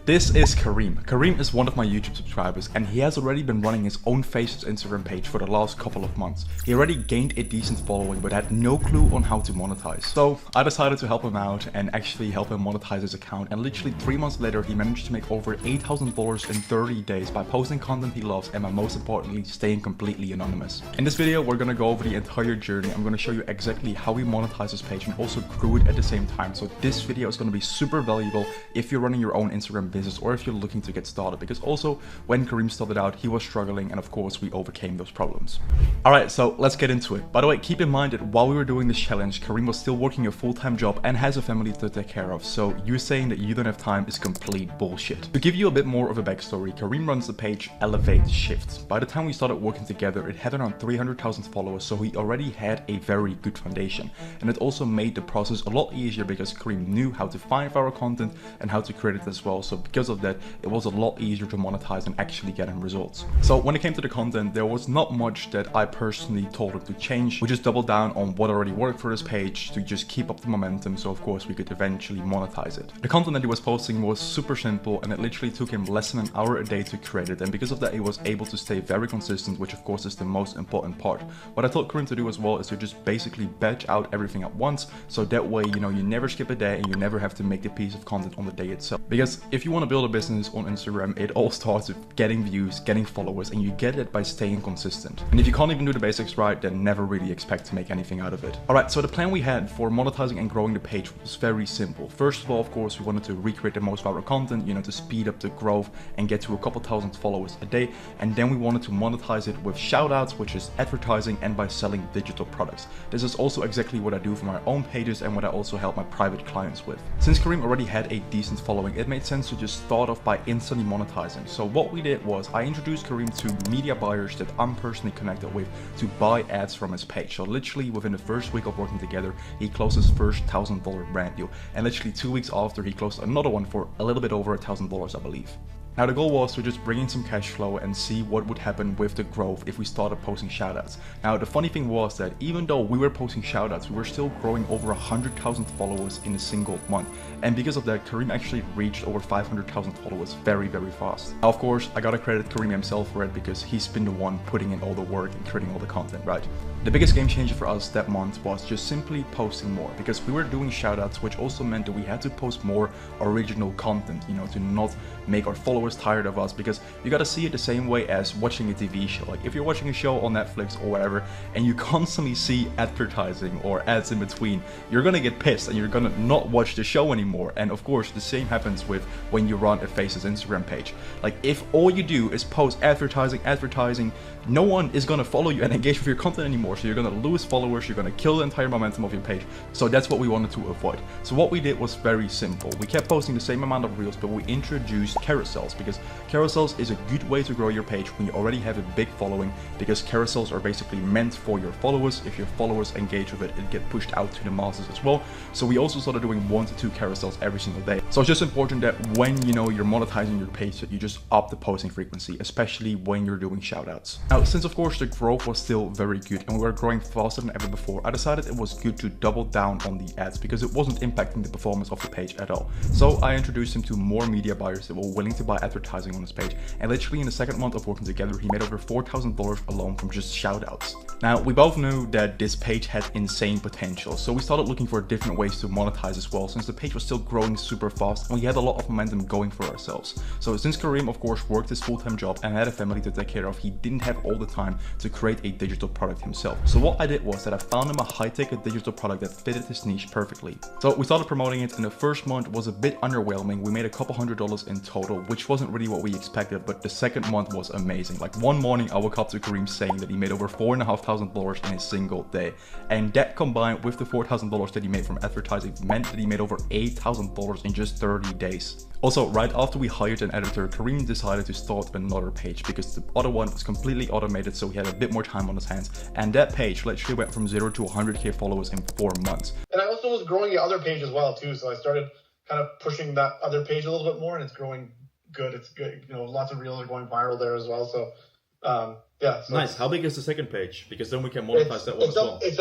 This is Kareem. Kareem is one of my YouTube subscribers and he has already been running his own Faceless Instagram page for the last couple of months. He already gained a decent following but had no clue on how to monetize. So I decided to help him out and actually help him monetize his account, and literally 3 months later he managed to make over $8,000 in 30 days by posting content he loves and by most importantly staying completely anonymous. In this video we're gonna go over the entire journey. I'm gonna show you exactly how he monetized his page and also grew it at the same time. So this video is gonna be super valuable if you're running your own Instagram business or if you're looking to get started, because also when Kareem started out he was struggling and of course we overcame those problems. Alright, so let's get into it. By the way, keep in mind that while we were doing this challenge Kareem was still working a full-time job and has a family to take care of, so you saying that you don't have time is complete bullshit. To give you a bit more of a backstory, Kareem runs the page Elevate Shift. By the time we started working together it had around 300,000 followers, so he already had a very good foundation, and it also made the process a lot easier because Kareem knew how to find viral content and how to create it as well. So because of that, it was a lot easier to monetize and actually get him results. So when it came to the content, there was not much that I personally told him to change. We just doubled down on what already worked for this page to just keep up the momentum, so of course we could eventually monetize it. The content that he was posting was super simple and it literally took him less than an hour a day to create it, and because of that he was able to stay very consistent, which of course is the most important part. What I told Kareem to do as well is to just basically batch out everything at once, so that way you never skip a day and you never have to make the piece of content on the day itself. Because if you want to build a business on Instagram, it all starts with getting views, getting followers, and you get it by staying consistent. And if you can't even do the basics right, then never really expect to make anything out of it. Alright, so the plan we had for monetizing and growing the page was very simple. First of all, of course, we wanted to recreate the most viral content, to speed up the growth and get to a couple thousand followers a day. And then we wanted to monetize it with shoutouts, which is advertising, and by selling digital products. This is also exactly what I do for my own pages and what I also help my private clients with. Since Kareem already had a decent following, it made sense to just start off by instantly monetizing. So what we did was I introduced Kareem to media buyers that I'm personally connected with to buy ads from his page. So literally within the first week of working together, he closed his first $1,000 brand deal. And literally 2 weeks after, he closed another one for a little bit over $1,000, I believe. Now the goal was to just bring in some cash flow and see what would happen with the growth if we started posting shoutouts. Now the funny thing was that even though we were posting shoutouts, we were still growing over 100,000 followers in a single month. And because of that, Kareem actually reached over 500,000 followers very fast. Now of course, I gotta credit Kareem himself for it because he's been the one putting in all the work and creating all the content, right? The biggest game changer for us that month was just simply posting more, because we were doing shoutouts, which also meant that we had to post more original content, to not make our followers tired of us, because you gotta see it the same way as watching a TV show. Like if you're watching a show on Netflix or whatever and you constantly see advertising or ads in between, you're gonna get pissed and you're gonna not watch the show anymore. And of course the same happens with when you run a Faceless Instagram page. Like if all you do is post advertising, no one is gonna follow you and engage with your content anymore. So you're gonna lose followers, you're gonna kill the entire momentum of your page. So that's what we wanted to avoid. So what we did was very simple. We kept posting the same amount of reels, but we introduced carousels, because carousels is a good way to grow your page when you already have a big following, because carousels are basically meant for your followers. If your followers engage with it, it gets pushed out to the masses as well. So we also started doing 1 to 2 carousels every single day. So it's just important that when you're monetizing your page that you just up the posting frequency, especially when you're doing shoutouts. Now, since of course the growth was still very good and we were growing faster than ever before, I decided it was good to double down on the ads because it wasn't impacting the performance of the page at all. So I introduced him to more media buyers that were willing to buy advertising on his page, and literally in the second month of working together he made over $4,000 alone from just shoutouts. Now we both knew that this page had insane potential, so we started looking for different ways to monetize as well, since the page was still growing super fast and we had a lot of momentum going for ourselves. So since Kareem of course worked his full-time job and had a family to take care of, he didn't have all the time to create a digital product himself. So what I did was that I found him a high-tech digital product that fitted his niche perfectly. So we started promoting it, and the first month was a bit underwhelming. We made a couple $100 in total, which wasn't really what we expected, but the second month was amazing. Like one morning I woke up to Kareem saying that he made over $4,500 in a single day, and that combined with the $4,000 that he made from advertising meant that he made over $8,000 in just 30 days. Also, right after we hired an editor, Kareem decided to start another page because the other one was completely automated, so he had a bit more time on his hands, and that page literally went from 0 to 100k followers in 4 months. And I also was growing the other page as well too, so I started kind of pushing that other page a little bit more, and it's growing good. It's good, lots of reels are going viral there as well. So yeah. So nice. How big is the second page? Because then we can monetize that one as well. It's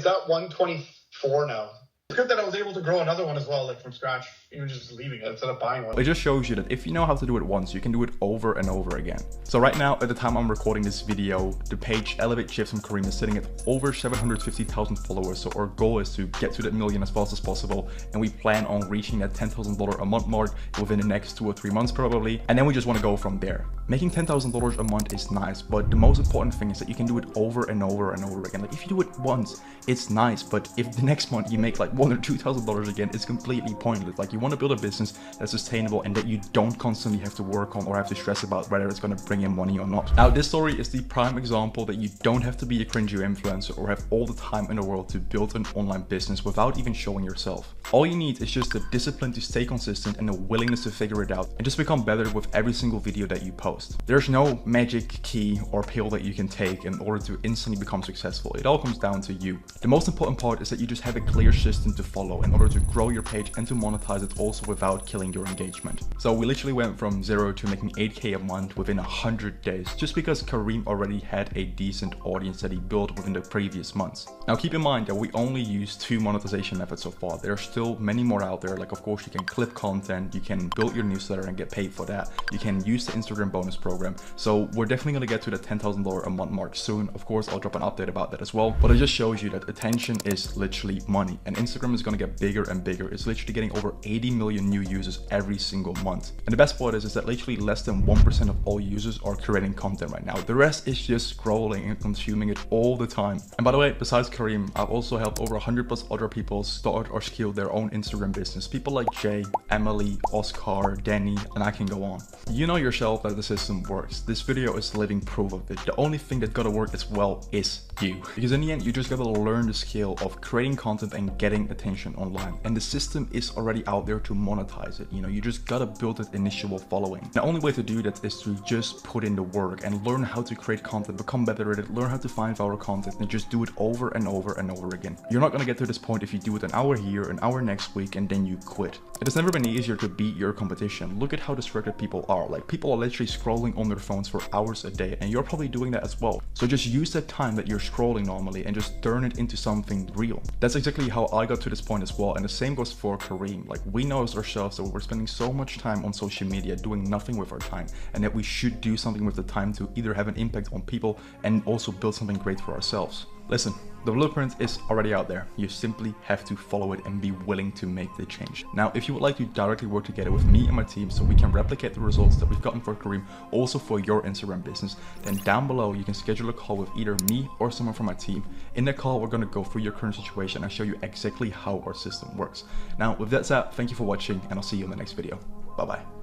at 124 now. good that I was able to grow another one as well, like from scratch, even just leaving it instead of buying one. It just shows you that if you know how to do it once, you can do it over and over again. So right now, at the time I'm recording this video, the page Elevate Chips from Kareem is sitting at over 750,000 followers. So our goal is to get to that million as fast as possible. And we plan on reaching that $10,000 a month mark within the next 2 or 3 months probably. And then we just want to go from there. Making $10,000 a month is nice, but the most important thing is that you can do it over and over and over again. Like if you do it once, it's nice, but if the next month you make like $1,000 or $2,000 again, it's completely pointless. Like you want to build a business that's sustainable and that you don't constantly have to work on or have to stress about whether it's going to bring in money or not. Now this story is the prime example that you don't have to be a cringy influencer or have all the time in the world to build an online business without even showing yourself. All you need is just the discipline to stay consistent and the willingness to figure it out and just become better with every single video that you post. There's no magic key or pill that you can take in order to instantly become successful. It all comes down to you. The most important part is that you just have a clear system to follow in order to grow your page and to monetize it also without killing your engagement. So we literally went from 0 to making 8K a month within 100 days just because Kareem already had a decent audience that he built within the previous months. Now keep in mind that we only used 2 monetization methods so far. There are still many more out there. Like of course you can clip content, you can build your newsletter and get paid for that. You can use the Instagram bonus program. So we're definitely going to get to the $10,000 a month mark soon. Of course, I'll drop an update about that as well. But it just shows you that attention is literally money and Instagram is going to get bigger and bigger. It's literally getting over 80 million new users every single month. And the best part is that literally less than 1% of all users are creating content right now. The rest is just scrolling and consuming it all the time. And by the way, besides Kareem, I've also helped over 100 plus other people start or scale their own Instagram business. People like Jay, Emily, Oscar, Danny, and I can go on. You know yourself that the system works. This video is living proof of it. The only thing that gotta work as well is you. Because in the end, you just gotta learn the skill of creating content and getting attention online. And the system is already out there to monetize it. You know, you just gotta build that initial following. The only way to do that is to just put in the work and learn how to create content, become better at it, learn how to find viral content and just do it over and over and over again. You're not gonna get to this point if you do it an hour here, an hour next week, and then you quit. It has never been easier to beat your competition. Look at how distracted people are. Like people are literally scrolling on their phones for hours a day and you're probably doing that as well. So just use that time that you're scrolling normally and just turn it into something real. That's exactly how I got to this point as well. And the same goes for Kareem. Like we know ourselves that we're spending so much time on social media doing nothing with our time and that we should do something with the time to either have an impact on people and also build something great for ourselves. Listen, the blueprint is already out there. You simply have to follow it and be willing to make the change. Now, if you would like to directly work together with me and my team so we can replicate the results that we've gotten for Kareem also for your Instagram business, then down below you can schedule a call with either me or someone from my team. In that call, we're going to go through your current situation and show you exactly how our system works. Now, with that said, thank you for watching and I'll see you in the next video. Bye-bye.